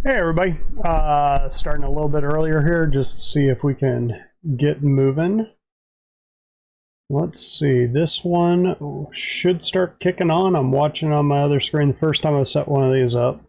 Hey everybody, starting a little bit earlier here just to see if we can get moving. Let's see, this one should start kicking on. I'm watching on my other screen the first time I set one of these up.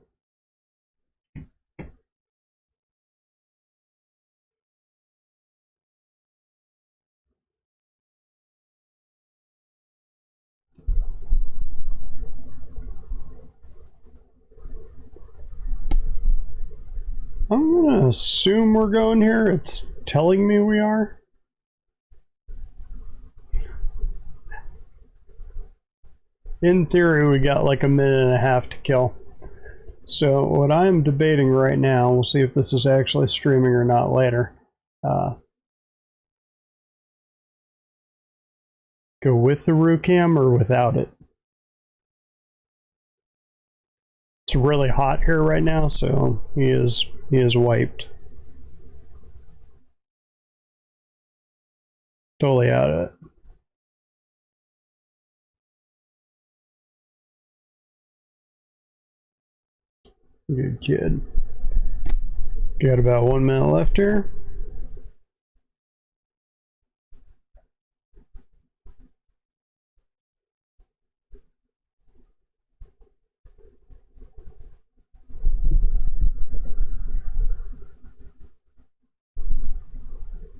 I'm gonna assume we're going here. It's telling me we are. In theory, we got like a minute and a half to kill. So what I'm debating right now, we'll see if this is actually streaming or not later. Go with the RooCam or without it. It's really hot here right now, so he is wiped. Totally out of it. Good kid. Got about 1 minute left here.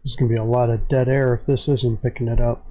There's going to be a lot of dead air if this isn't picking it up.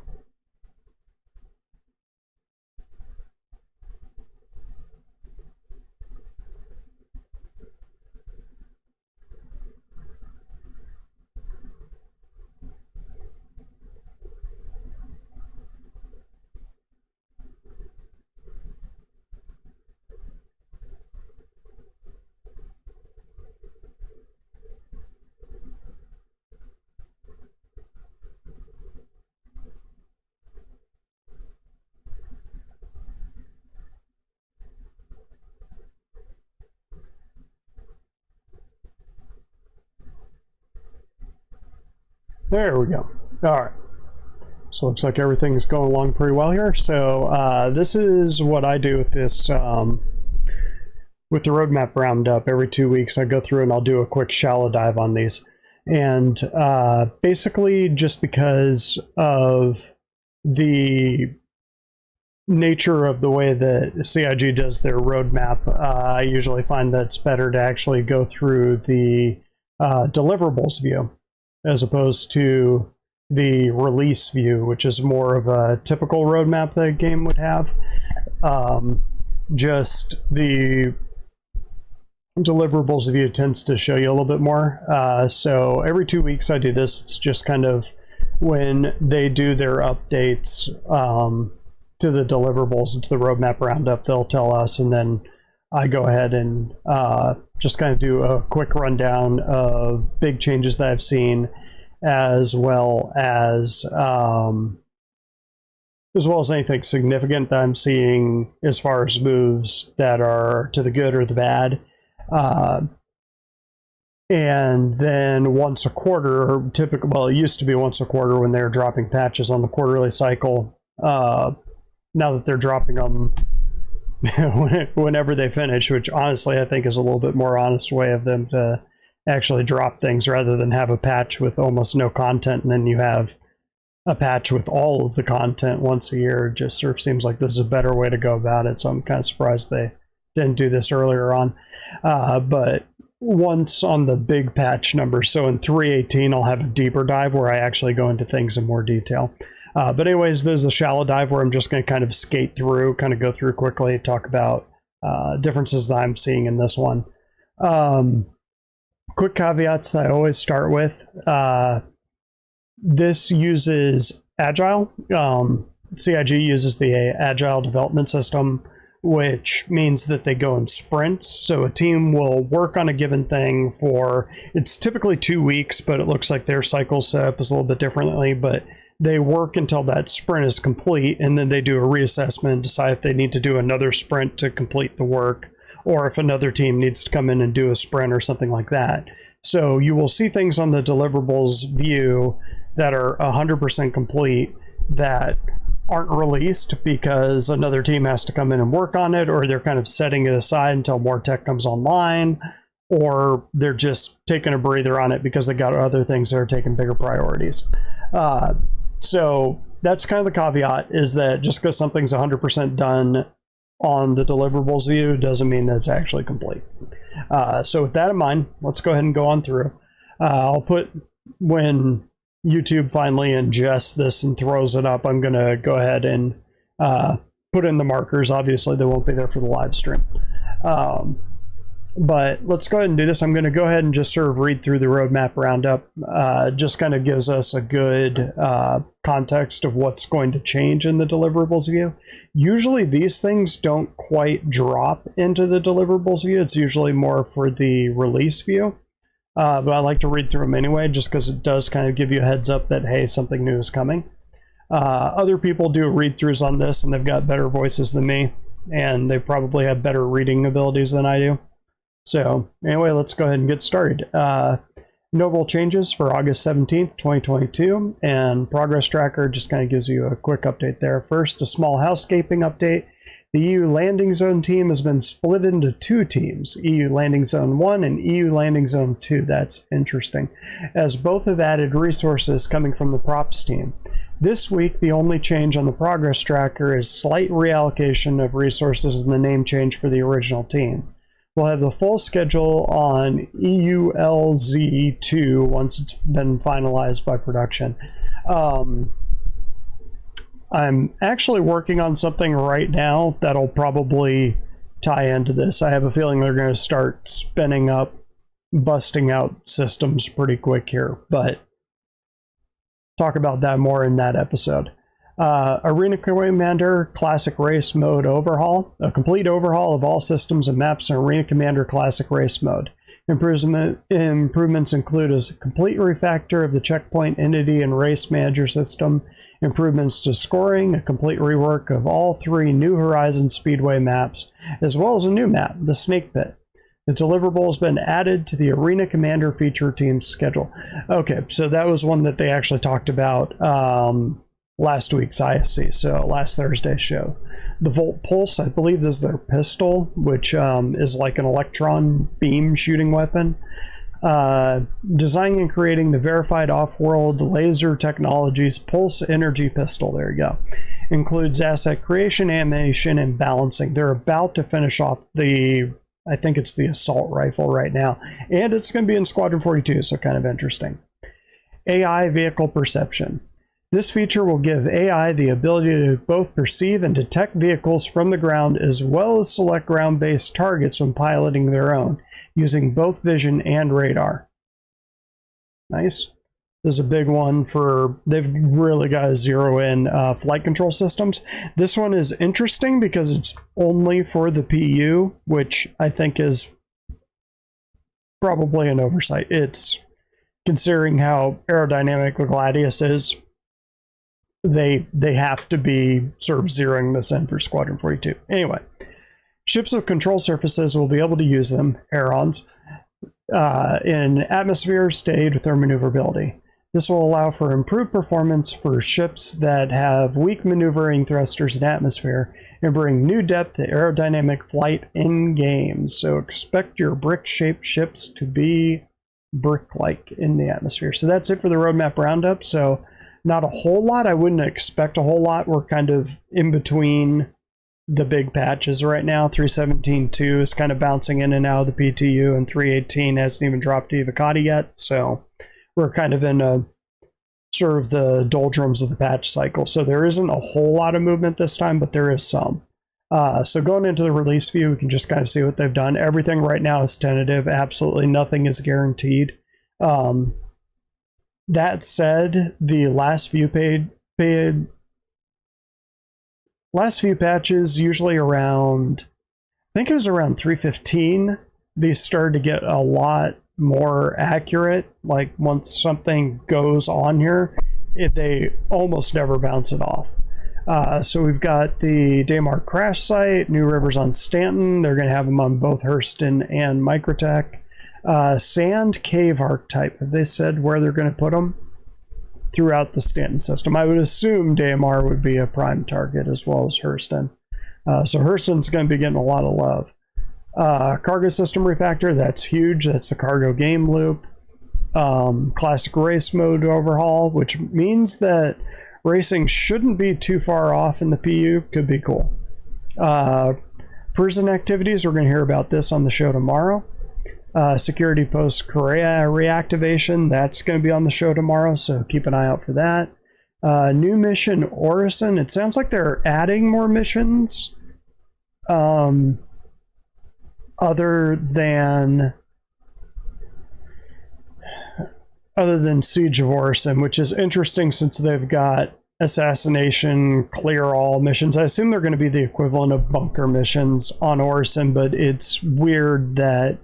There we go. All right. So looks like everything's going along pretty well here. So this is what I do with this, with the roadmap roundup. Every 2 weeks I go through and I'll do a quick shallow dive on these. And basically just because of the nature of the way that CIG does their roadmap, I usually find that it's better to actually go through the deliverables view as opposed to the release view, which is more of a typical roadmap that a game would have. Just the deliverables view tends to show you a little bit more. So every 2 weeks I do this. It's just kind of when they do their updates to the deliverables and to the roadmap roundup, they'll tell us, and then I go ahead and just kind of do a quick rundown of big changes that I've seen, as well as anything significant that I'm seeing as far as moves that are to the good or the bad. And then once a quarter, typically, well, it used to be once a quarter when they were dropping patches on the quarterly cycle. Now that they're dropping them whenever they finish, which honestly I think is a little bit more honest way of them to actually drop things rather than have a patch with almost no content and then you have a patch with all of the content once a year. It just sort of seems like this is a better way to go about it, so I'm kind of surprised they didn't do this earlier on. But once on the big patch numbers, so in 3.18 I'll have a deeper dive where I actually go into things in more detail. But anyways, this is a shallow dive where I'm just going to kind of skate through, kind of go through quickly, talk about differences that I'm seeing in this one. Quick caveats that I always start with. This uses Agile. CIG uses the Agile development system, which means that they go in sprints. So a team will work on a given thing for, it's typically 2 weeks, but it looks like their cycle setup is a little bit differently, but they work until that sprint is complete, and then they do a reassessment and decide if they need to do another sprint to complete the work, or if another team needs to come in and do a sprint or something like that. So you will see things on the deliverables view that are 100% complete that aren't released because another team has to come in and work on it, or they're kind of setting it aside until more tech comes online. or they're just taking a breather on it because they got other things that are taking bigger priorities. So that's kind of the caveat, is that just because something's 100% done on the deliverables view doesn't mean that it's actually complete. So with that in mind, let's go ahead and go on through. I'll put, when YouTube finally ingests this and throws it up, I'm going to go ahead and put in the markers. Obviously, they won't be there for the live stream. But let's go ahead and do this. I'm going to go ahead and just sort of read through the roadmap roundup. Just kind of gives us a good context of what's going to change in the deliverables view. Usually these things don't quite drop into the deliverables view. It's usually more for the release view. But I like to read through them anyway, just because it does kind of give you a heads up that, hey, something new is coming. Other people do read-throughs on this, and they've got better voices than me, and they probably have better reading abilities than I do. So anyway, let's go ahead and get started. Notable changes for August 17th, 2022, and Progress Tracker just kind of gives you a quick update there. First, a small housekeeping update. The EU Landing Zone team has been split into two teams, EU Landing Zone 1 and EU Landing Zone 2. That's interesting, as both have added resources coming from the props team. This week, the only change on the Progress Tracker is slight reallocation of resources and the name change for the original team. We'll have the full schedule on EULZ2 once it's been finalized by production. I'm actually working on something right now that'll probably tie into this. I have a feeling they're going to start spinning up, busting out systems pretty quick here, but talk about that more in that episode. Arena Commander Classic Race Mode Overhaul. A complete overhaul of all systems and maps in Arena Commander Classic Race Mode. Improvements include a complete refactor of the checkpoint, entity, and race manager system, improvements to scoring, a complete rework of all three New Horizons Speedway maps, as well as a new map, the Snake Pit. The deliverable has been added to the Arena Commander feature team's schedule. Okay, so that was one that they actually talked about last week's ISC, so last Thursday's show. The Volt Pulse, I believe this is their pistol, which is like an electron beam shooting weapon. Designing and creating the verified off-world laser technologies Pulse Energy Pistol, there you go. Includes asset creation, animation, and balancing. They're about to finish off the, I think it's the assault rifle right now, and it's going to be in Squadron 42, so kind of interesting. AI vehicle perception. This feature will give AI the ability to both perceive and detect vehicles from the ground, as well as select ground-based targets when piloting their own, using both vision and radar. Nice. This is a big one for, they've really got to zero in flight control systems. This one is interesting because it's only for the PU, which I think is probably an oversight. It's, considering how aerodynamic the Gladius is, they have to be sort of zeroing this in for Squadron 42. Anyway, ships with control surfaces will be able to use them, Aerons, in atmosphere stayed with their maneuverability. This will allow for improved performance for ships that have weak maneuvering thrusters in atmosphere and bring new depth to aerodynamic flight in game. So expect your brick-shaped ships to be brick-like in the atmosphere. So that's it for the roadmap roundup. So not a whole lot. I wouldn't expect a whole lot. We're kind of in between the big patches right now. 3.17.2 is kind of bouncing in and out of the PTU, and 3.18 hasn't even dropped to Evocati yet. So we're kind of in a sort of the doldrums of the patch cycle. So there isn't a whole lot of movement this time, but there is some. So going into the release view, we can just kind of see what they've done. Everything right now is tentative. Absolutely nothing is guaranteed. That said, the last few patches, usually around, I think it was around 3.15, these started to get a lot more accurate. Like once something goes on here, they almost never bounce it off. So we've got the Daymar crash site, New Rivers on Stanton. They're going to have them on both Hurston and Microtech. Sand cave archetype. Have they said where they're going to put them throughout the Stanton system? I would assume Daymar would be a prime target as well as Hurston. So Hurston's going to be getting a lot of love. Cargo system refactor, that's huge. That's the cargo game loop. Classic race mode overhaul, which means that racing shouldn't be too far off in the PU. Could be cool. Prison activities, we're going to hear about this on the show tomorrow. Security post Korea reactivation, that's going to be on the show tomorrow, so keep an eye out for that. New mission Orison, it sounds like they're adding more missions other than Siege of Orison, which is interesting since they've got assassination, clear all missions. I assume they're going to be the equivalent of bunker missions on Orison, but it's weird that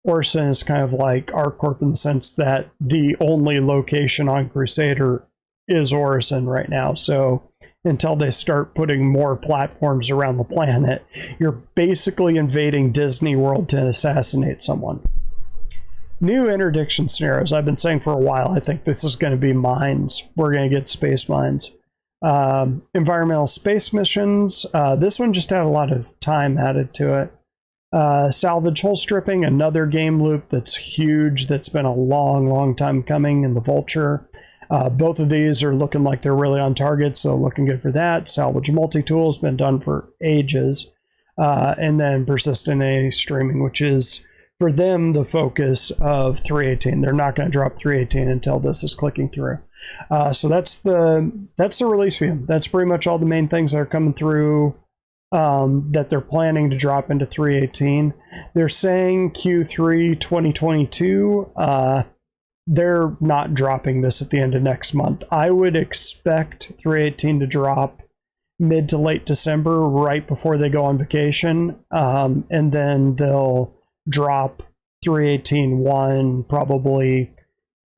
Orison is kind of like ArcCorp in the sense that the only location on Crusader is Orison right now. So until they start putting more platforms around the planet, you're basically invading Disney World to assassinate someone. New interdiction scenarios. I've been saying for a while, I think this is going to be mines. We're going to get space mines. Environmental space missions. This one just had a lot of time added to it. Salvage hull stripping, another game loop that's huge, that's been a long time coming in the Vulture. Both of these are looking like they're really on target, so looking good for that. Salvage multi-tool has been done for ages. And then persistent A streaming, which is, for them, the focus of 318. They're not going to drop 318 until this is clicking through. So that's the release view. That's pretty much all the main things that are coming through that they're planning to drop into 318. They're saying Q3 2022. They're not dropping this at the end of next month. I would expect 318 to drop mid to late December, right before they go on vacation, and then they'll drop 318.1 probably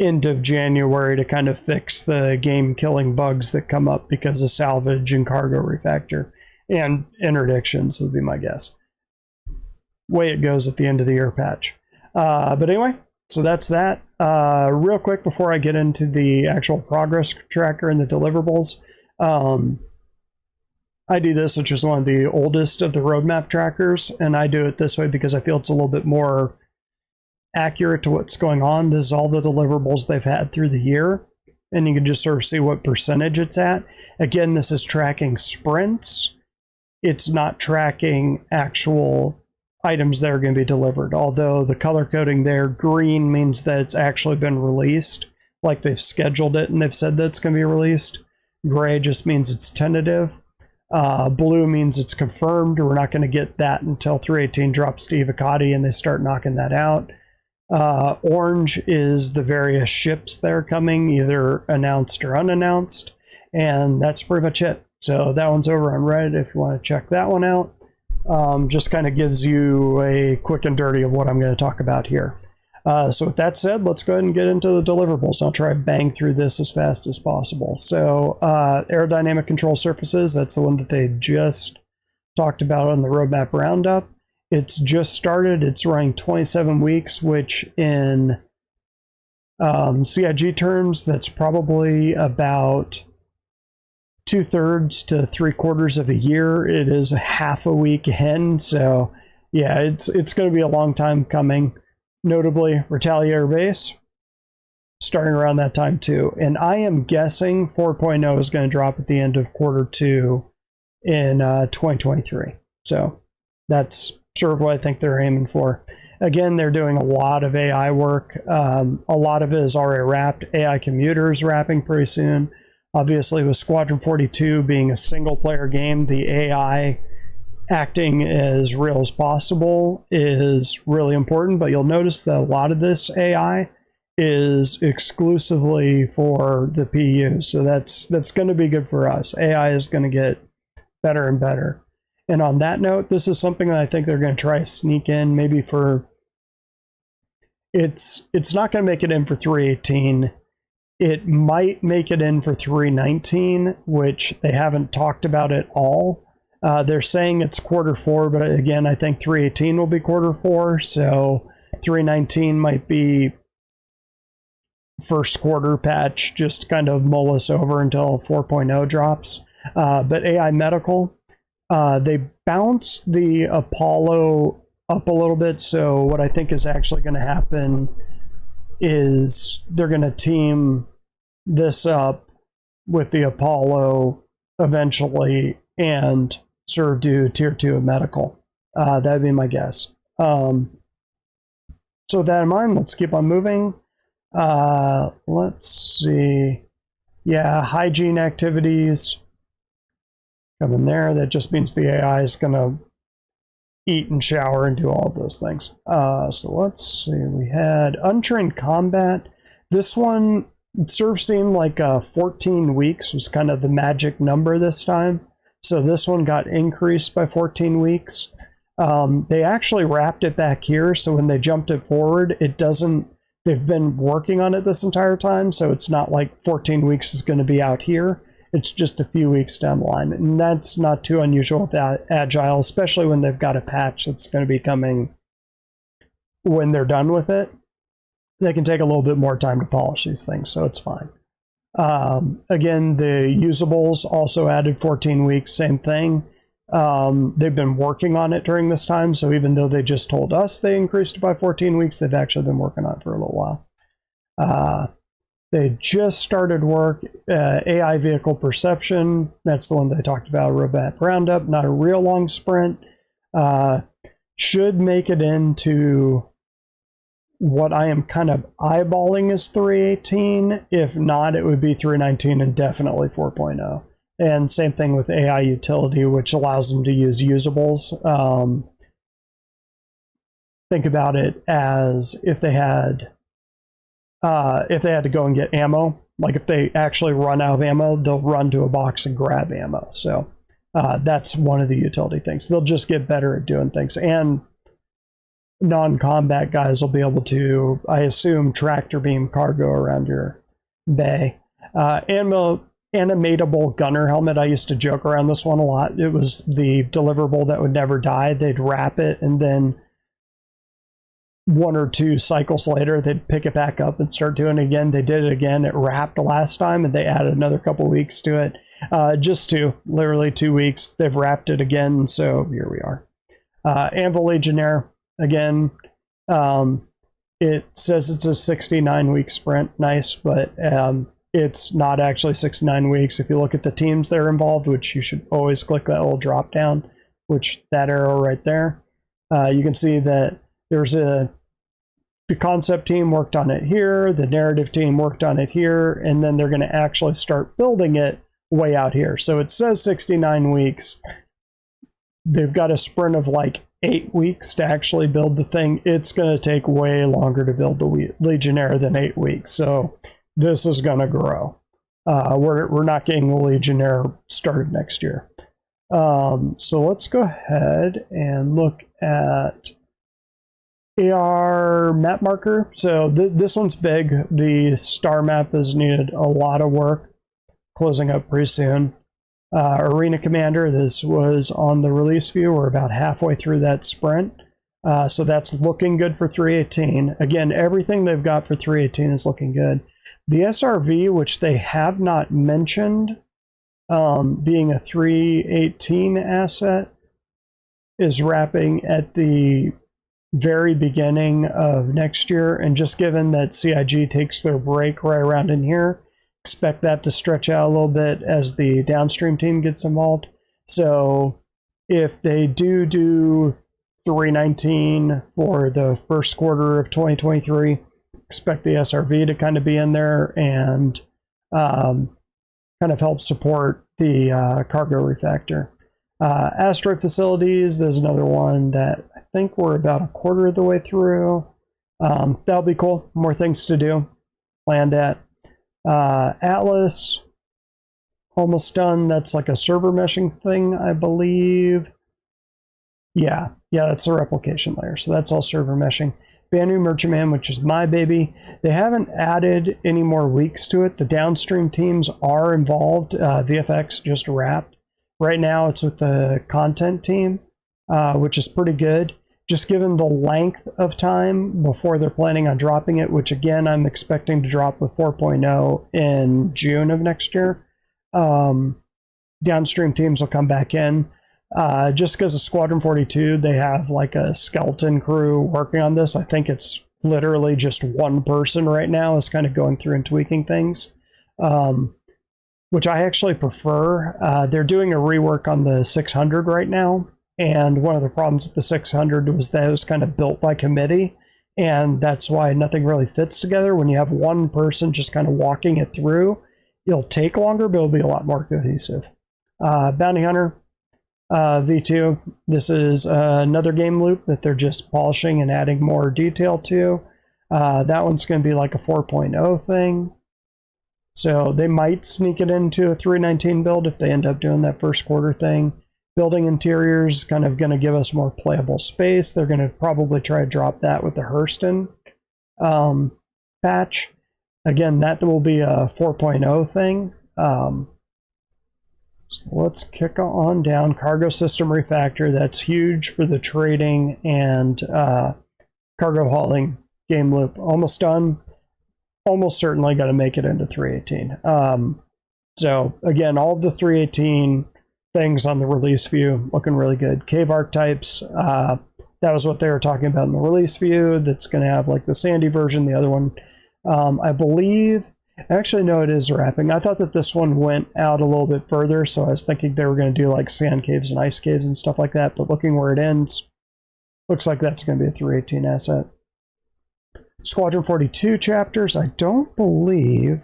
end of January to kind of fix the game killing bugs that come up because of salvage and cargo refactor and interdictions would be my guess. Way it goes at the end of the year patch. But anyway, so that's that. Real quick before I get into the actual progress tracker and the deliverables, I do this, which is one of the oldest of the roadmap trackers, and I do it this way because I feel it's a little bit more accurate to what's going on. This is all the deliverables they've had through the year, and you can just sort of see what percentage it's at. Again, this is tracking sprints. It's not tracking actual items that are going to be delivered, although the color coding there, green, means that it's actually been released, like they've scheduled it and they've said that it's going to be released. Gray just means it's tentative. Blue means it's confirmed. We're not going to get that until 318 drops to Evocati and they start knocking that out. Orange is the various ships that are coming, either announced or unannounced, and that's pretty much it. So that one's over on Reddit if you want to check that one out. Just kind of gives you a quick and dirty of what I'm going to talk about here. So with that said, let's go ahead and get into the deliverables. I'll try to bang through this as fast as possible. So aerodynamic control surfaces, that's the one that they just talked about on the roadmap roundup. It's just started. It's running 27 weeks, which in CIG terms, that's probably about 2/3 to 3/4 of a year. It is half a week in, so yeah, it's going to be a long time coming. Notably, Retaliator Base, starting around that time too. And I am guessing 4.0 is going to drop at the end of Q2 in 2023. So that's sort of what I think they're aiming for. Again, they're doing a lot of AI work. A lot of it is already wrapped. AI Commuters wrapping pretty soon. Obviously, with Squadron 42 being a single-player game, the AI acting as real as possible is really important, but you'll notice that a lot of this AI is exclusively for the PU, so that's going to be good for us. AI is going to get better and better. And on that note, this is something that I think they're going to try to sneak in, maybe for... It's not going to make it in for 318. It might make it in for 319, which they haven't talked about at all. They're saying it's Q4, but again, I think 318 will be Q4, so 319 might be first quarter patch, just kind of mull us over until 4.0 drops. But AI Medical, they bounced the Apollo up a little bit. So what I think is actually going to happen is they're going to team this up with the Apollo eventually and sort of do tier 2 of medical. That'd be my guess. So with that in mind, let's keep on moving. Let's see. Yeah, hygiene activities come in there. That just means the AI is going to eat and shower and do all of those things. So let's see. We had untrained combat. This one sort of seemed like 14 weeks was kind of the magic number this time. So this one got increased by 14 weeks. They actually wrapped it back here, so when they jumped it forward, it doesn't, they've been working on it this entire time, so it's not like 14 weeks is going to be out here. It's just a few weeks down the line, and that's not too unusual with Agile, especially when they've got a patch that's going to be coming when they're done with it. They can take a little bit more time to polish these things, so it's fine. Again, the usables also added 14 weeks, same thing. They've been working on it during this time, so even though they just told us they increased it by 14 weeks, they've actually been working on it for a little while. They just started work, AI vehicle perception. That's the one that I talked about, Roundup, not a real long sprint. Should make it into what I am kind of eyeballing as 3.18. If not, it would be 3.19 and definitely 4.0. And same thing with AI utility, which allows them to use usables. Think about it as if they had to go and get ammo. Like if they actually run out of ammo, they'll run to a box and grab ammo. So that's one of the utility things. They'll just get better at doing things. And non-combat guys will be able to, I assume, tractor beam cargo around your bay. Animatable gunner helmet. I used to joke around this one a lot. It was the deliverable that would never die. They'd wrap it, and then 1 or 2 cycles later, they'd pick it back up and start doing it again. They did it again. It wrapped last time, and they added another couple weeks to it. Literally 2 weeks. They've wrapped it again, so here we are. Anvil Legionnaire. Again, it says it's a 69-week sprint. Nice, but it's not actually 69 weeks. If you look at the teams that are involved, which you should always click that little drop down, which that arrow right there, you can see that there's the concept team worked on it here, the narrative team worked on it here, and then they're going to actually start building it way out here. So it says 69 weeks. They've got a sprint of like 8 weeks to actually build the thing. It's going to take way longer to build the Legionnaire than 8 weeks. So this is going to grow. We're not getting the Legionnaire started next year. So let's go ahead and look at AR map marker. So this one's big. The star map has needed a lot of work. Closing up pretty soon. Arena Commander, this was on the release view. We're about halfway through that sprint. So that's looking good for 3.18. Again, everything they've got for 3.18 is looking good. The SRV, which they have not mentioned, being a 3.18 asset, is wrapping at the very beginning of next year. And just given that CIG takes their break right around in here, expect that to stretch out a little bit as the downstream team gets involved. So if they do 3.19 for the first quarter of 2023, expect the SRV to kind of be in there and kind of help support the cargo refactor. Asteroid facilities, there's another one that I think we're about a quarter of the way through. That'll be cool. More things to do. Planned at. Atlas, almost done. That's like a server meshing thing, I believe. Yeah, that's a replication layer. So that's all server meshing. Banu Merchantman, which is my baby. They haven't added any more weeks to it. The downstream teams are involved. VFX just wrapped. Right now it's with the content team, which is pretty good. Just given the length of time before they're planning on dropping it, which again, I'm expecting to drop with 4.0 in June of next year. Downstream teams will come back in. Just because of Squadron 42, they have like a skeleton crew working on this. I think it's literally just one person right now is kind of going through and tweaking things, which I actually prefer. They're doing a rework on the 600 right now, and one of the problems with the 600 was that it was kind of built by committee, and that's why nothing really fits together. When you have one person just kind of walking it through, it'll take longer, but it'll be a lot more cohesive. Bounty Hunter V2, this is another game loop that they're just polishing and adding more detail to. That one's going to be like a 4.0 thing. So they might sneak it into a 319 build if they end up doing that first quarter thing. Building interiors kind of going to give us more playable space. They're going to probably try to drop that with the Hurston patch. Again, that will be a 4.0 thing. So let's kick on down. Cargo system refactor. That's huge for the trading and cargo hauling game loop. Almost done. Almost certainly got to make it into 318. So again, all of the 318 things on the release view looking really good. Cave archetypes. That was what they were talking about in the release view. That's going to have like the sandy version. The other one, I believe. Actually, no, it is wrapping. I thought that this one went out a little bit further, so I was thinking they were going to do like sand caves and ice caves and stuff like that, but looking where it ends, looks like that's going to be a 318 asset. Squadron 42 chapters, I don't believe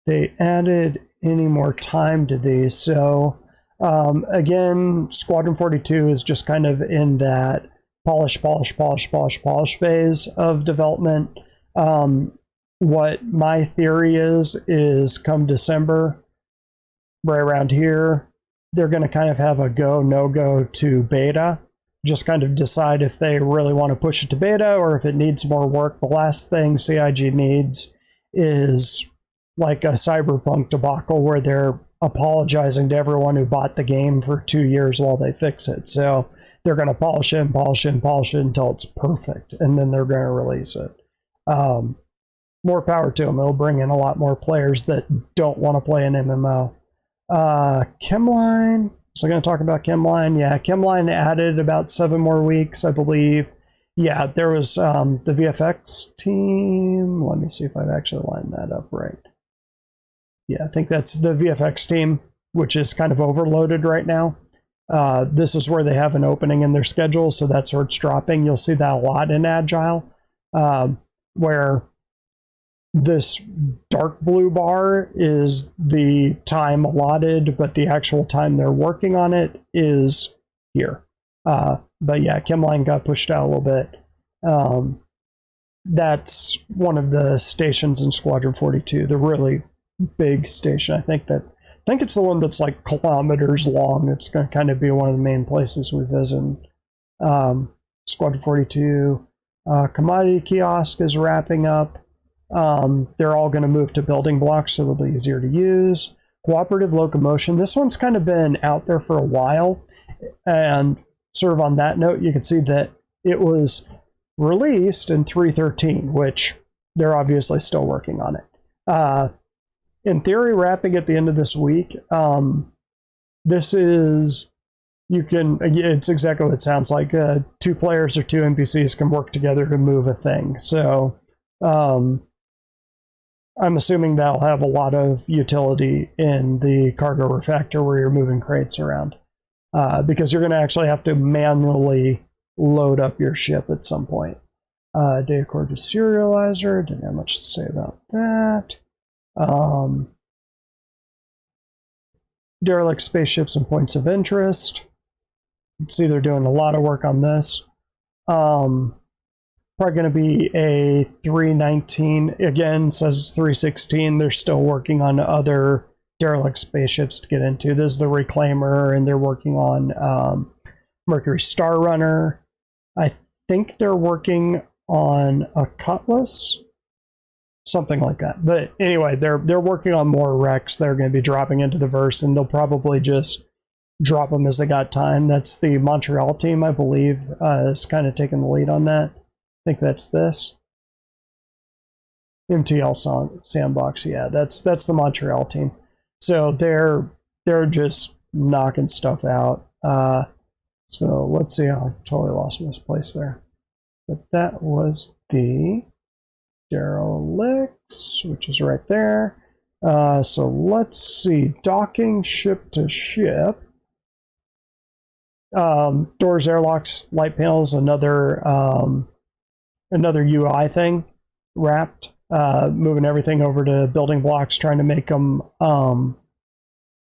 they added any more time to these, so again, Squadron 42 is just kind of in that polish phase of development. What my theory is come December, right around here, they're going to kind of have a go, no go to beta. Just kind of decide if they really want to push it to beta or if it needs more work. The last thing CIG needs is like a Cyberpunk debacle where they're apologizing to everyone who bought the game for 2 years while they fix it. So they're going to polish it until it's perfect, and then they're going to release it. More power to them. It'll bring in a lot more players that don't want to play an MMO. Chemline. So I'm going to talk about Chemline. Yeah, Chemline added about 7 more weeks, I believe. Yeah, there was the VFX team. Let me see if I've actually lined that up right. Yeah, I think that's the VFX team, which is kind of overloaded right now. This is where they have an opening in their schedule, so that's where it's dropping. You'll see that a lot in Agile, where this dark blue bar is the time allotted, but the actual time they're working on it is here. But yeah, Chemline got pushed out a little bit. That's one of the stations in Squadron 42, the really big station. I think it's the one that's like kilometers long. It's going to kind of be one of the main places we visit. Squadron 42 commodity kiosk is wrapping up. They're all going to move to building blocks, so they'll be easier to use. Cooperative locomotion. This one's kind of been out there for a while, and sort of on that note, you can see that it was released in 3.13, which they're obviously still working on it. In theory, wrapping at the end of this week. This is, it's exactly what it sounds like. 2 players or 2 NPCs can work together to move a thing. So I'm assuming that'll have a lot of utility in the cargo refactor where you're moving crates around. Because you're going to actually have to manually load up your ship at some point. Data core deserializer, didn't have much to say about that. Derelict spaceships and points of interest. You can see they're doing a lot of work on this. Probably going to be a 319. Again, says it's 316. They're still working on other derelict spaceships to get into. This is the Reclaimer, and they're working on Mercury Star Runner. I think they're working on a Cutlass, something like that. But anyway, they're working on more wrecks that are going to be dropping into the verse, and they'll probably just drop them as they got time. That's the Montreal team, I believe, is kind of taking the lead on that. I think that's this. MTL Sandbox, yeah, that's the Montreal team. So they're just knocking stuff out. So let's see. I totally lost my place there. But that was the derelicts, which is right there. So let's see. Docking ship to ship. Doors, airlocks, light panels, another UI thing wrapped. Moving everything over to building blocks, trying to make them a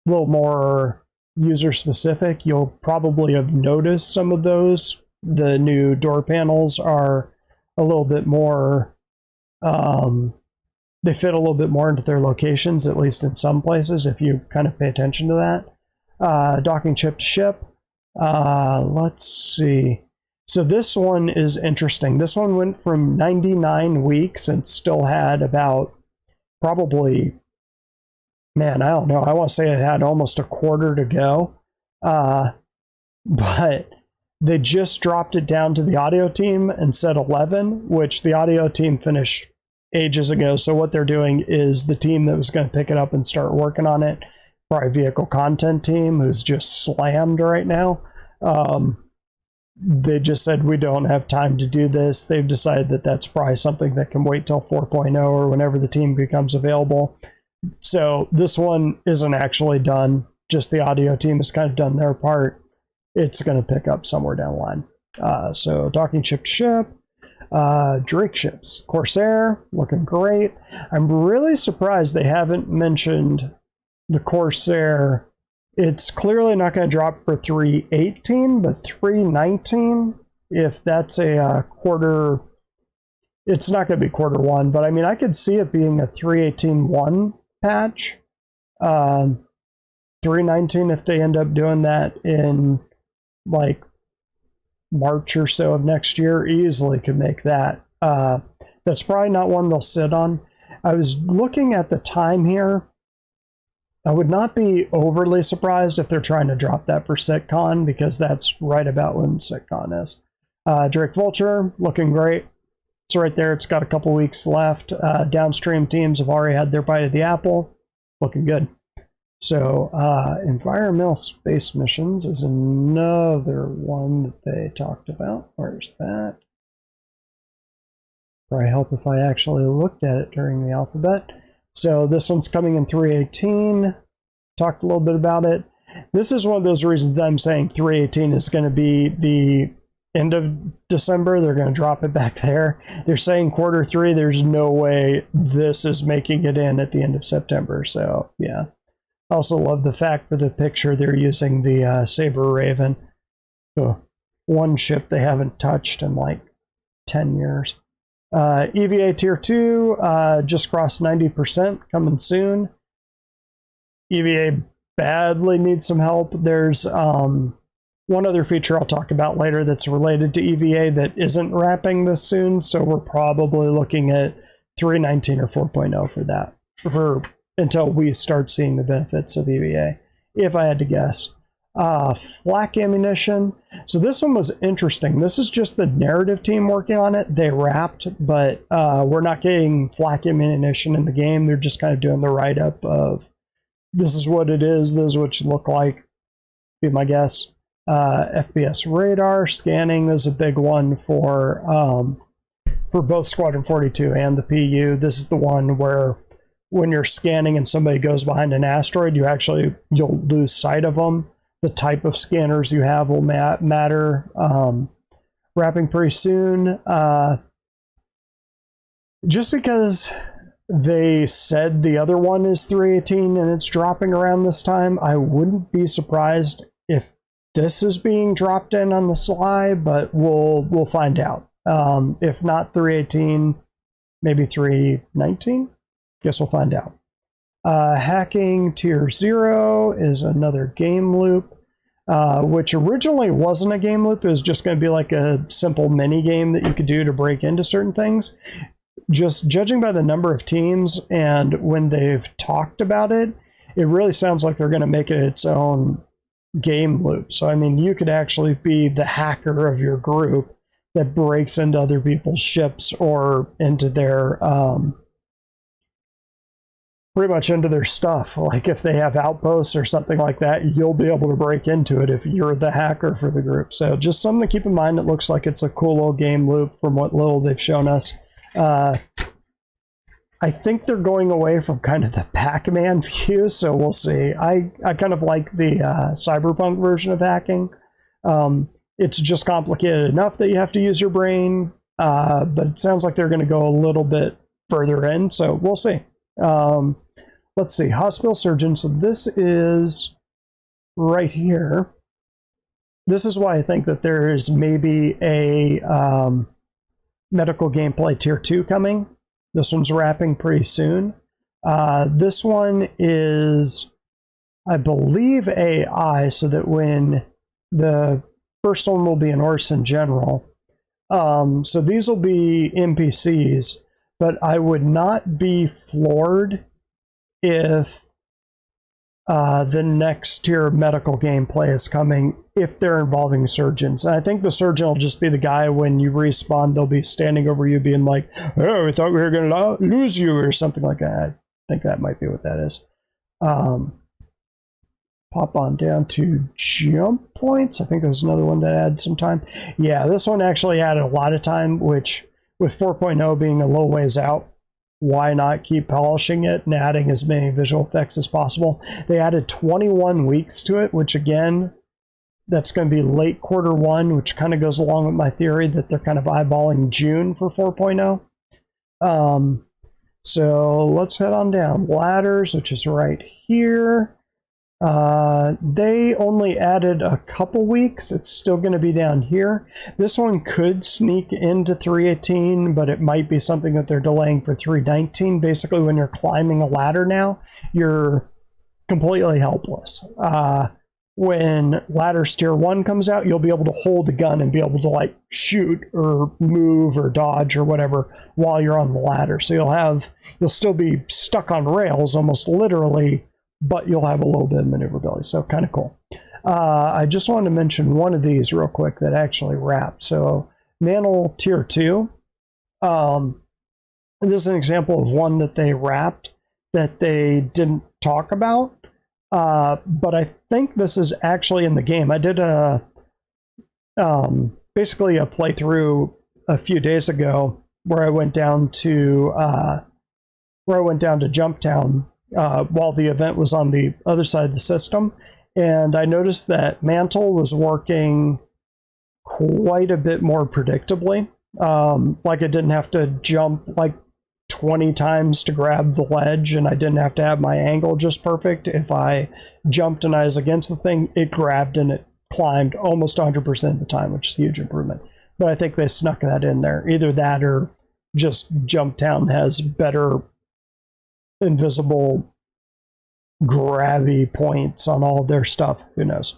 little more user specific. You'll probably have noticed some of those. The new door panels are a little bit more, they fit a little bit more into their locations, at least in some places, if you kind of pay attention to that. Docking ship to ship. Let's see. So this one is interesting. This one went from 99 weeks and still had about probably, man, I don't know. I want to say it had almost a quarter to go. But they just dropped it down to the audio team and said 11, which the audio team finished ages ago. So what they're doing is the team that was going to pick it up and start working on it, probably vehicle content team, who's just slammed right now. They just said, we don't have time to do this. They've decided that that's probably something that can wait till 4.0 or whenever the team becomes available. So this one isn't actually done. Just the audio team has kind of done their part. It's going to pick up somewhere down the line. So docking ship to ship. Drake ships. Corsair, looking great. I'm really surprised they haven't mentioned the Corsair. It's clearly not going to drop for 3.18, but 3.19, if that's a quarter, it's not going to be quarter one, but I mean, I could see it being a 3.18.1 patch. 3.19, if they end up doing that in like March or so of next year, easily could make that. That's probably not one they'll sit on. I was looking at the time here. I would not be overly surprised if they're trying to drop that for SitCon, because that's right about when SitCon is. Drake Vulture, looking great. It's right there. It's got a couple weeks left. Downstream teams have already had their bite of the apple. Looking good. So environmental space missions is another one that they talked about. Where's that? Probably help if I actually looked at it during the alphabet. So this one's coming in 3.18. Talked a little bit about it. This is one of those reasons I'm saying 3.18 is going to be the end of December. They're going to drop it back there. They're saying quarter three. There's no way this is making it in at the end of September. So yeah. Also love the fact for the picture they're using the Saber Raven. So one ship they haven't touched in like 10 years. EVA Tier 2 just crossed 90%, coming soon. EVA badly needs some help. There's one other feature I'll talk about later that's related to EVA that isn't wrapping this soon, so we're probably looking at 3.19 or 4.0 for that, until we start seeing the benefits of EVA, if I had to guess. Flak ammunition. So this one was interesting. This is just the narrative team working on it. They wrapped, but we're not getting flak ammunition in the game. They're just kind of doing the write-up of this is what it is, this is what you look like, be my guess. FPS radar scanning is a big one for both Squadron 42 and the PU. This is the one where when you're scanning and somebody goes behind an asteroid, you'll lose sight of them. The type of scanners you have will matter. Wrapping pretty soon. Just because they said the other one is 3.18 and it's dropping around this time, I wouldn't be surprised if this is being dropped in on the sly, but we'll find out. If not 3.18, maybe 3.19. Guess we'll find out. Hacking Tier 0 is another game loop, which originally wasn't a game loop. It was just going to be like a simple mini game that you could do to break into certain things. Just judging by the number of teams and when they've talked about it, it really sounds like they're going to make it its own game loop. So, I mean, you could actually be the hacker of your group that breaks into other people's ships or into their pretty much into their stuff. Like if they have outposts or something like that, you'll be able to break into it if you're the hacker for the group. So just something to keep in mind. It looks like it's a cool little game loop from what little they've shown us. I think they're going away from kind of the Pac-Man view, so we'll see. I kind of like the cyberpunk version of hacking. It's just complicated enough that you have to use your brain, but it sounds like they're going to go a little bit further in, so we'll see. Let's see, hospital surgeon. So this is right here. This is why I think that there is maybe a medical gameplay tier 2 coming. This one's wrapping pretty soon. This one is, I believe, AI, so that when the first one will be an Orson General. So these will be NPCs, but I would not be floored if the next tier of medical gameplay is coming, if they're involving surgeons. And I think the surgeon will just be the guy when you respawn, they'll be standing over you being like, oh, we thought we were going to lose you, or something like that. I think that might be what that is. Pop on down to jump points. I think there's another one that adds some time. Yeah, this one actually added a lot of time, which with 4.0 being a little ways out, why not keep polishing it and adding as many visual effects as possible? They added 21 weeks to it, which again, that's going to be late Q1, which kind of goes along with my theory that they're kind of eyeballing June for 4.0. So let's head on down. Ladders, which is right here. They only added a couple weeks. It's still going to be down here. This one could sneak into 3.18, but it might be something that they're delaying for 3.19. Basically, when you're climbing a ladder now, you're completely helpless. When Ladders Tier 1 comes out, you'll be able to hold a gun and be able to like shoot or move or dodge or whatever while you're on the ladder. So you'll still be stuck on rails almost literally, but you'll have a little bit of maneuverability, so kind of cool. I just wanted to mention one of these real quick that actually wrapped. So Mantle Tier 2, this is an example of one that they wrapped that they didn't talk about, but I think this is actually in the game. I did basically a playthrough a few days ago where I went down to Jumptown while the event was on the other side of the system, and I noticed that Mantle was working quite a bit more predictably. Like I didn't have to jump like 20 times to grab the ledge, and I didn't have to have my angle just perfect. If I jumped and I was against the thing, it grabbed and it climbed almost 100% of the time, which is a huge improvement. But I think they snuck that in there. Either that or just Jumptown has better invisible grabby points on all of their stuff. Who knows?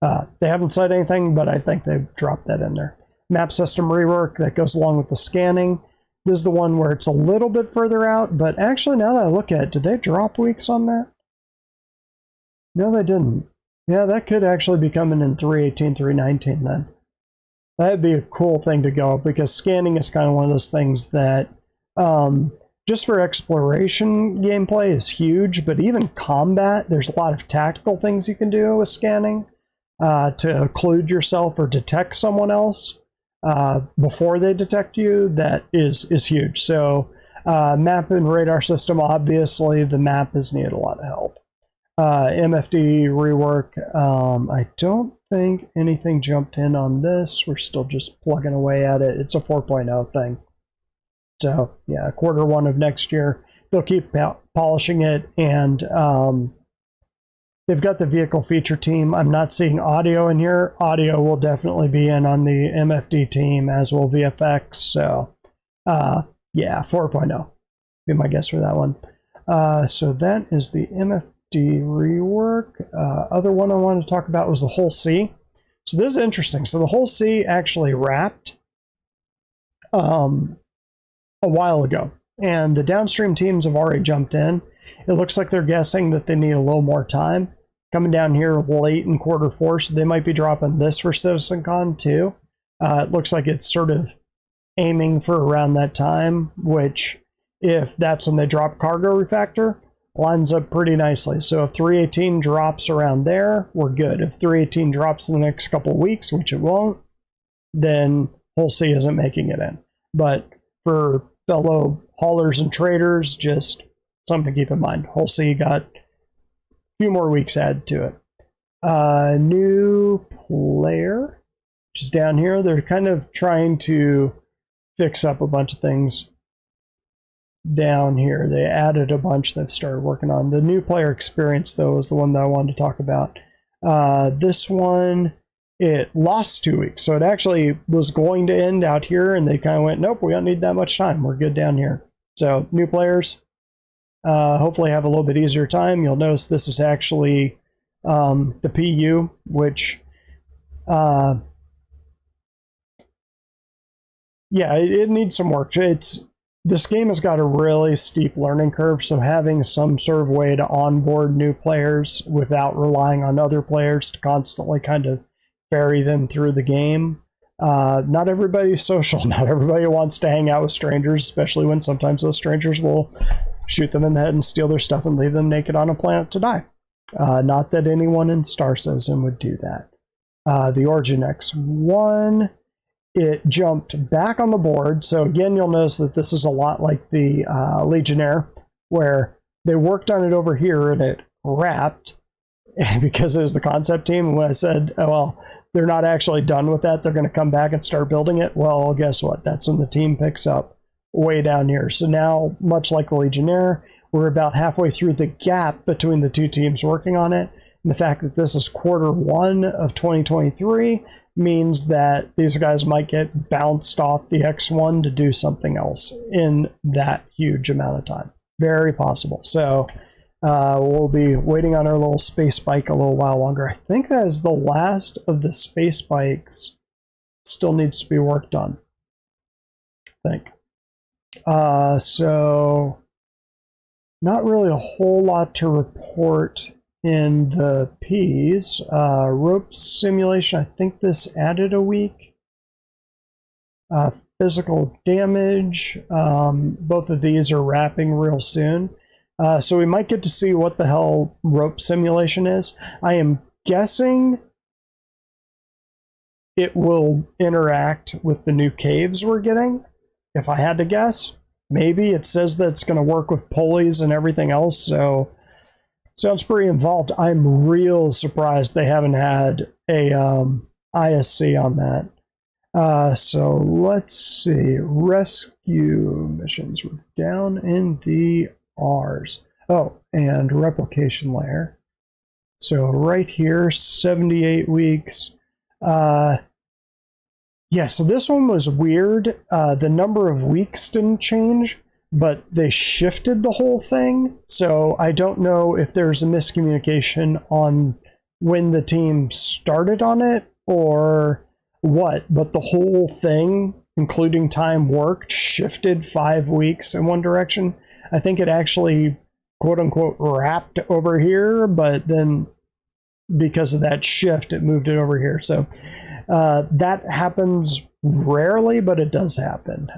They haven't said anything, but I think they've dropped that in there. Map system rework that goes along with the scanning. This is the one where it's a little bit further out, but actually now that I look at it, did they drop weeks on that? No, they didn't. Yeah, that could actually be coming in 3.18, 3.19 then. That'd be a cool thing to go, because scanning is kind of one of those things that just for exploration gameplay is huge, but even combat, there's a lot of tactical things you can do with scanning to occlude yourself or detect someone else before they detect you. That is huge. So map and radar system, obviously the map has needed a lot of help. MFD rework, I don't think anything jumped in on this. We're still just plugging away at it. It's a 4.0 thing. So yeah, Q1 of next year, they'll keep polishing it, and they've got the vehicle feature team. I'm not seeing audio in here. Audio will definitely be in on the MFD team, as will VFX. So yeah, 4.0 be my guess for that one. So that is the MFD rework. Other one I wanted to talk about was the whole C. So this is interesting. So the whole C actually wrapped a while ago, and the downstream teams have already jumped in. It looks like they're guessing that they need a little more time coming down here late in Q4, so they might be dropping this for CitizenCon too. It looks like it's sort of aiming for around that time, which if that's when they drop Cargo Refactor, lines up pretty nicely. So if 318 drops around there, we're good. If 318 drops in the next couple of weeks, which it won't, then Hull C isn't making it in. But for fellow haulers and traders, just something to keep in mind. Hull C got a few more weeks added to it. New player, which is down here. They're kind of trying to fix up a bunch of things down here. They added a bunch they've started working on. The new player experience, though, is the one that I wanted to talk about. This one, it lost 2 weeks. So it actually was going to end out here, and they kind of went, nope, we don't need that much time. We're good down here. So new players hopefully have a little bit easier time. You'll notice this is actually the PU, which yeah, it needs some work. This game has got a really steep learning curve, so having some sort of way to onboard new players without relying on other players to constantly kind of ferry them through the game. Not everybody's social. Not everybody wants to hang out with strangers, especially when sometimes those strangers will shoot them in the head and steal their stuff and leave them naked on a planet to die. Not that anyone in Star Citizen would do that. The Origin X1, it jumped back on the board. So again, you'll notice that this is a lot like the Legionnaire, where they worked on it over here and it wrapped because it was the concept team. And when I said, oh, well, they're not actually done with that, they're going to come back and start building it. Well, guess what? That's when the team picks up way down here. So now, much like the Legionnaire, we're about halfway through the gap between the two teams working on it. And the fact that this is Q1 of 2023 means that these guys might get bounced off the X1 to do something else in that huge amount of time. Very possible. So we'll be waiting on our little space bike a little while longer. I think that is the last of the space bikes. Still needs to be worked on, I think. So not really a whole lot to report in the P's. Rope simulation, I think this added a week. Physical damage, both of these are wrapping real soon. So we might get to see what the hell rope simulation is. I am guessing it will interact with the new caves we're getting, if I had to guess. Maybe it says that it's going to work with pulleys and everything else, so sounds pretty involved. I'm real surprised they haven't had a ISC on that. So let's see. Rescue missions. We're down in the R's. Oh, and replication layer. So right here, 78 weeks. Yeah, so this one was weird. The number of weeks didn't change, but they shifted the whole thing. So I don't know if there's a miscommunication on when the team started on it or what, but the whole thing, including time worked, shifted 5 weeks in one direction. I think it actually, quote unquote, wrapped over here, but then because of that shift, it moved it over here. So that happens rarely, but it does happen.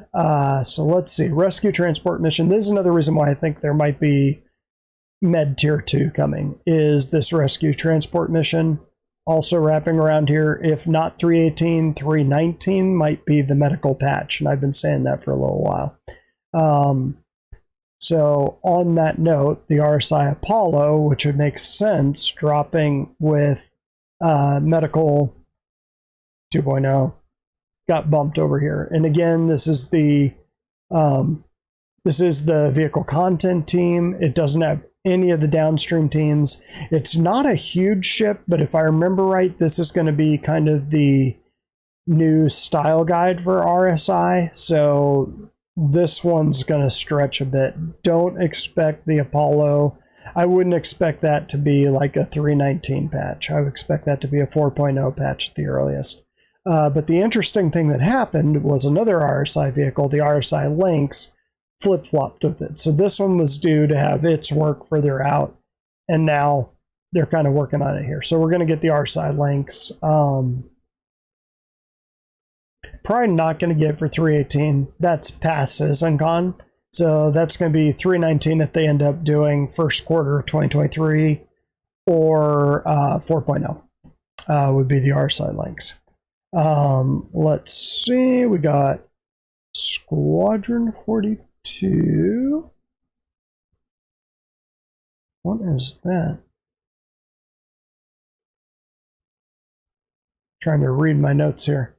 So let's see. Rescue transport mission. This is another reason why I think there might be Med Tier 2 coming, is this rescue transport mission. Also wrapping around here, if not 318, 319 might be the medical patch, and I've been saying that for a little while. So on that note, the RSI Apollo, which would make sense, dropping with medical 2.0, got bumped over here. And again, this is the vehicle content team. It doesn't have any of the downstream teams. It's not a huge ship, but if I remember right, this is going to be kind of the new style guide for RSI. So this one's going to stretch a bit. Don't expect the Apollo. I wouldn't expect that to be like a 319 patch. I would expect that to be a 4.0 patch at the earliest. But the interesting thing that happened was another RSI vehicle, the RSI Lynx, flip-flopped with it. So this one was due to have its work further out, and now they're kind of working on it here. So we're going to get the RSI Lynx. Probably not going to get it for 318. That's past Citizen Con. So that's going to be 319 if they end up doing first quarter of 2023, or 4.0 would be the R side links. Let's see, we got Squadron 42. What is that? Trying to read my notes here.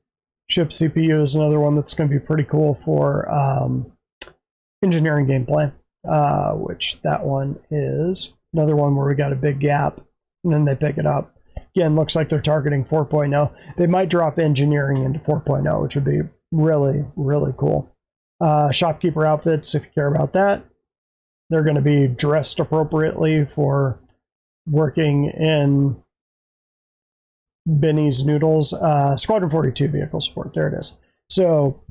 Ship CPU is another one that's going to be pretty cool for engineering gameplay, which that one is another one where we got a big gap and then they pick it up. Again, looks like they're targeting 4.0. They might drop engineering into 4.0, which would be really, really cool. Shopkeeper outfits, if you care about that. They're going to be dressed appropriately for working in Benny's Noodles. Squadron 42 vehicle support. There it is. So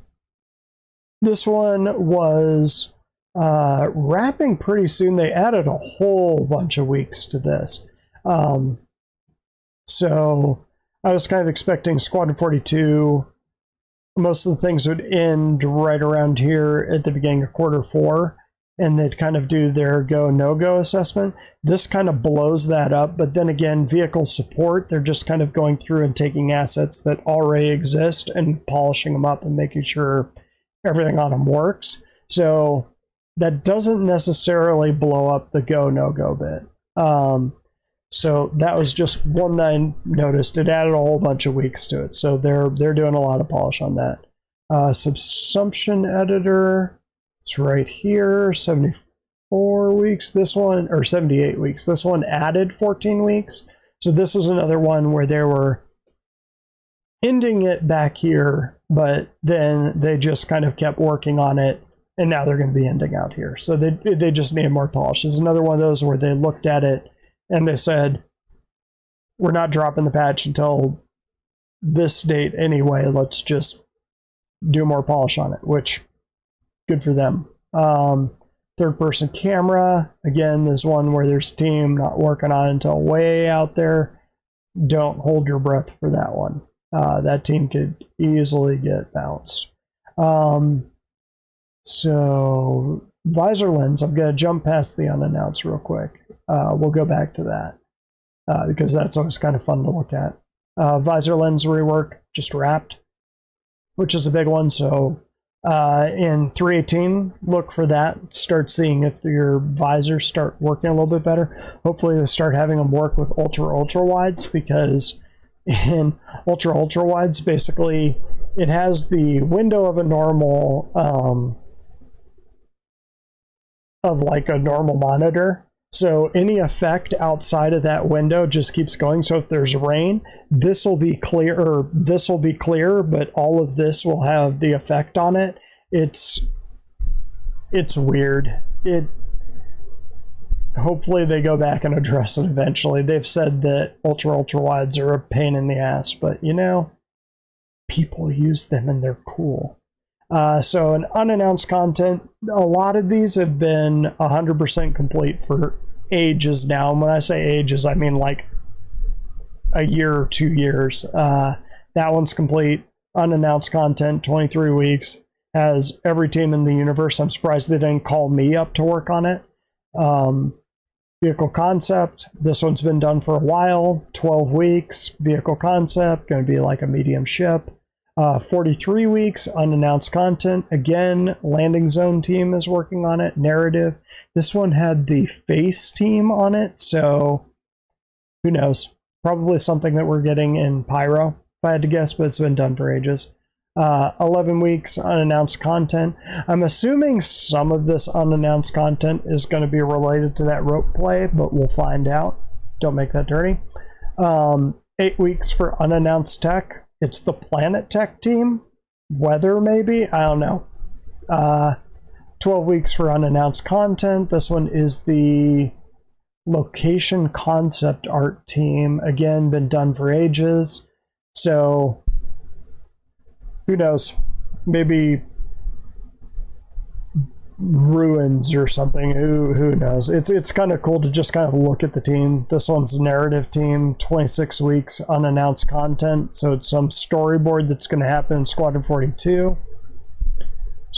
this one was wrapping pretty soon. They added a whole bunch of weeks to this. So I was kind of expecting Squadron 42, most of the things would end right around here at the beginning of quarter 4, and they'd kind of do their go, no-go assessment. This kind of blows that up, but then again, vehicle support, they're just kind of going through and taking assets that already exist and polishing them up and making sure everything on them works. So that doesn't necessarily blow up the go, no-go bit. So that was just one that I noticed. It added a whole bunch of weeks to it. So they're doing a lot of polish on that. Subsumption editor, it's right here, 74 weeks. This one, or 78 weeks. This one added 14 weeks. So this was another one where they were ending it back here, but then they just kind of kept working on it, and now they're going to be ending out here. So they just need more polish. This is another one of those where they looked at it and they said, we're not dropping the patch until this date anyway. Let's just do more polish on it, which, good for them. Third person camera, again, this one where there's a team not working on it until way out there. Don't hold your breath for that one. That team could easily get bounced. So visor lens, I'm going to jump past the unannounced real quick. We'll go back to that because that's always kind of fun to look at. Visor lens rework just wrapped, which is a big one. So in 3.18, look for that. Start seeing if your visors start working a little bit better. Hopefully they start having them work with ultra wides, because in ultra wides, basically it has the window of a normal of like a normal monitor. So any effect outside of that window just keeps going. So if there's rain, this will be clear, or this will be clear, but all of this will have the effect on it. It's weird. Hopefully they go back and address it eventually. They've said that ultra wides are a pain in the ass, but you know, people use them and they're cool. So an unannounced content, a lot of these have been 100% complete for ages now. And when I say ages, I mean like a year or 2 years. That one's complete. Unannounced content, 23 weeks. Has every team in the universe. I'm surprised they didn't call me up to work on it. Vehicle concept, this one's been done for a while. 12 weeks. Vehicle concept, going to be like a medium ship. 43 weeks, unannounced content. Again, landing zone team is working on it. Narrative. This one had the face team on it, so who knows? Probably something that we're getting in Pyro, if I had to guess, but it's been done for ages. 11 weeks, unannounced content. I'm assuming some of this unannounced content is going to be related to that rope play, but we'll find out. Don't make that dirty. 8 weeks for unannounced tech. It's the Planet Tech team. Weather, maybe? I don't know. 12 weeks for unannounced content. This one is the location concept art team. Again, been done for ages. So, who knows? Maybe ruins or something. Who knows? It's kind of cool to just kind of look at the team. This one's a narrative team, 26 weeks unannounced content. So it's some storyboard that's going to happen in Squadron 42.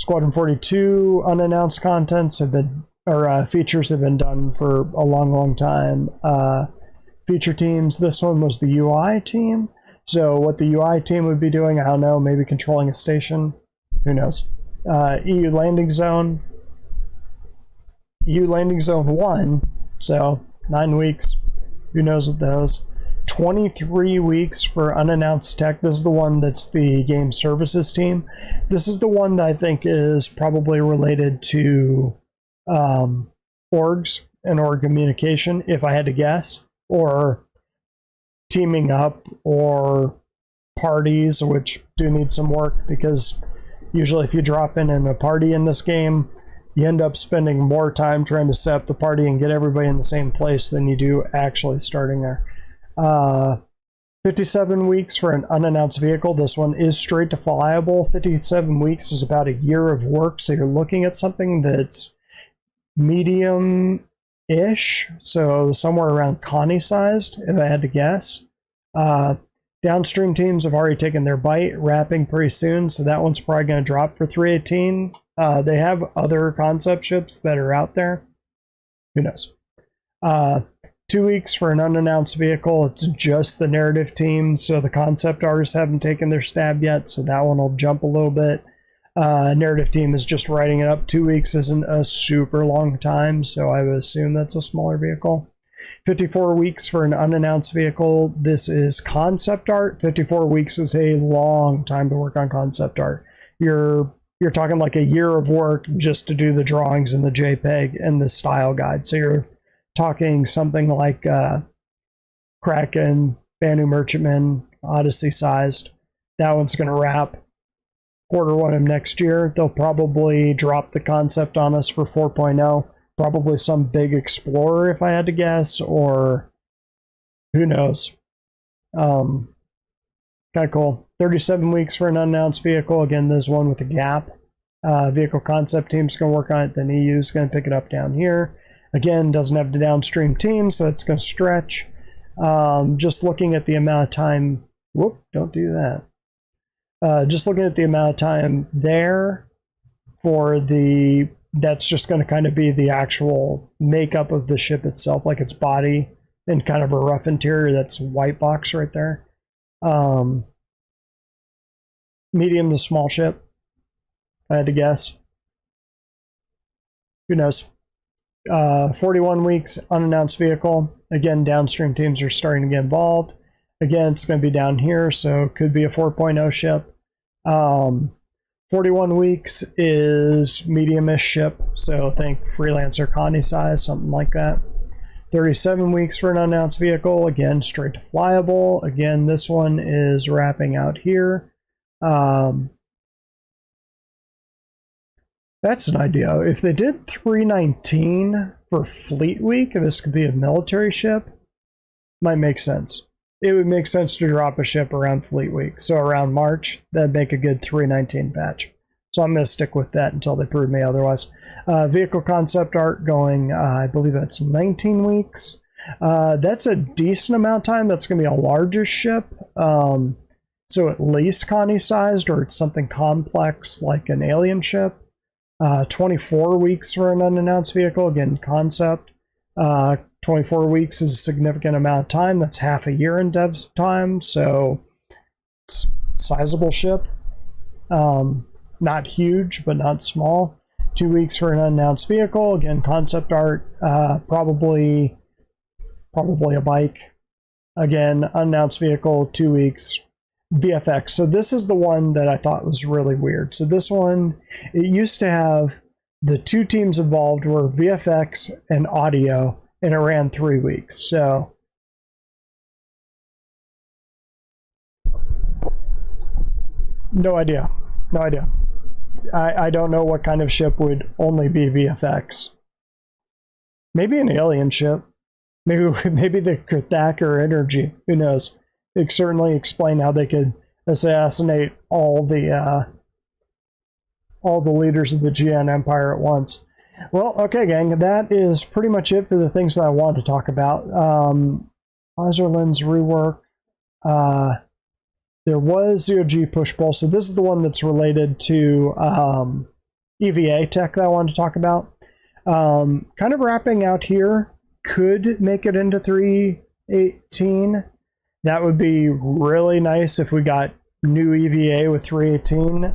Squadron 42 unannounced contents have been, or features have been done for a long time. Feature teams, this one was the UI team. So what the UI team would be doing, I don't know, maybe controlling a station, who knows. EU landing zone 1, so 9 weeks, who knows what those. 23 weeks for unannounced tech. This is the one that's the game services team. This is the one that I think is probably related to orgs and org communication, if I had to guess, or teaming up, or parties, which do need some work, because usually if you drop in a party in this game, you end up spending more time trying to set up the party and get everybody in the same place than you do actually starting there. 57 weeks for an unannounced vehicle. This one is straight to flyable. 57 weeks is about a year of work, so you're looking at something that's medium-ish, so somewhere around Connie sized, if I had to guess. Downstream teams have already taken their bite, wrapping pretty soon, so that one's probably going to drop for 318. They have other concept ships that are out there. Who knows? 2 weeks for an unannounced vehicle. It's just the narrative team, so the concept artists haven't taken their stab yet, so that one will jump a little bit. Narrative team is just writing it up. 2 weeks isn't a super long time, so I would assume that's a smaller vehicle. 54 weeks for an unannounced vehicle. This is concept art. 54 weeks is a long time to work on concept art. You're talking like a year of work just to do the drawings and the JPEG and the style guide. So you're talking something like Kraken, Banu Merchantman, Odyssey sized. That one's going to wrap Q1 of next year. They'll probably drop the concept on us for 4.0. Probably some big explorer, if I had to guess, or who knows. Kind of cool. 37 weeks for an unannounced vehicle. Again, there's one with a gap. Vehicle concept team's going to work on it. Then EU's going to pick it up down here. Again, doesn't have the downstream team, so it's going to stretch. Just looking at the amount of time. Whoop, don't do that. Just looking at the amount of time there for the. That's just going to kind of be the actual makeup of the ship itself, like its body and kind of a rough interior. That's white box right there. Medium to small ship, if I had to guess. Who knows? 41 weeks, unannounced vehicle. Again, downstream teams are starting to get involved. Again, it's going to be down here, so it could be a 4.0 ship. 41 weeks is medium-ish ship, so think Freelancer Connie size, something like that. 37 weeks for an unannounced vehicle, again, straight to flyable. Again, this one is wrapping out here. That's an idea. If they did 319 for Fleet Week, this could be a military ship, might make sense. It would make sense to drop a ship around Fleet Week. So around March, that'd make a good 319 patch. So I'm going to stick with that until they prove me otherwise. Vehicle concept art going, I believe that's 19 weeks. That's a decent amount of time. That's going to be a larger ship. So at least Connie sized, or it's something complex like an alien ship. 24 weeks for an unannounced vehicle, again, concept. 24 weeks is a significant amount of time. That's half a year in dev time, so it's a sizable ship. Not huge, but not small. 2 weeks for an unannounced vehicle, again, concept art. Probably a bike. Again, unannounced vehicle, 2 weeks. VFX. So this is the one that I thought was really weird. So this one, it used to have the two teams involved were VFX and audio, and it ran 3 weeks. So no idea. I don't know what kind of ship would only be VFX. Maybe an alien ship. Maybe the Krathaker energy. Who knows? It could certainly explain how they could assassinate all the leaders of the GN Empire at once. Well, okay, gang, that is pretty much it for the things that I wanted to talk about. Visor lens rework. There was 0G push pull, so this is the one that's related to EVA tech that I wanted to talk about. Kind of wrapping out here, could make it into 318. That would be really nice if we got new EVA with 318,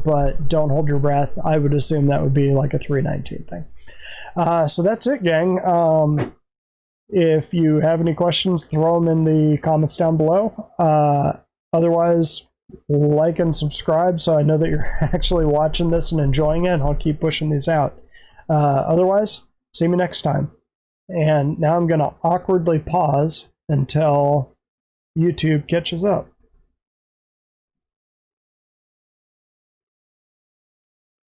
but don't hold your breath. I would assume that would be like a 319 thing. So that's it, gang. If you have any questions, throw them in the comments down below. Otherwise, like and subscribe so I know that you're actually watching this and enjoying it, and I'll keep pushing these out. Otherwise, see me next time. And now I'm going to awkwardly pause until YouTube catches up.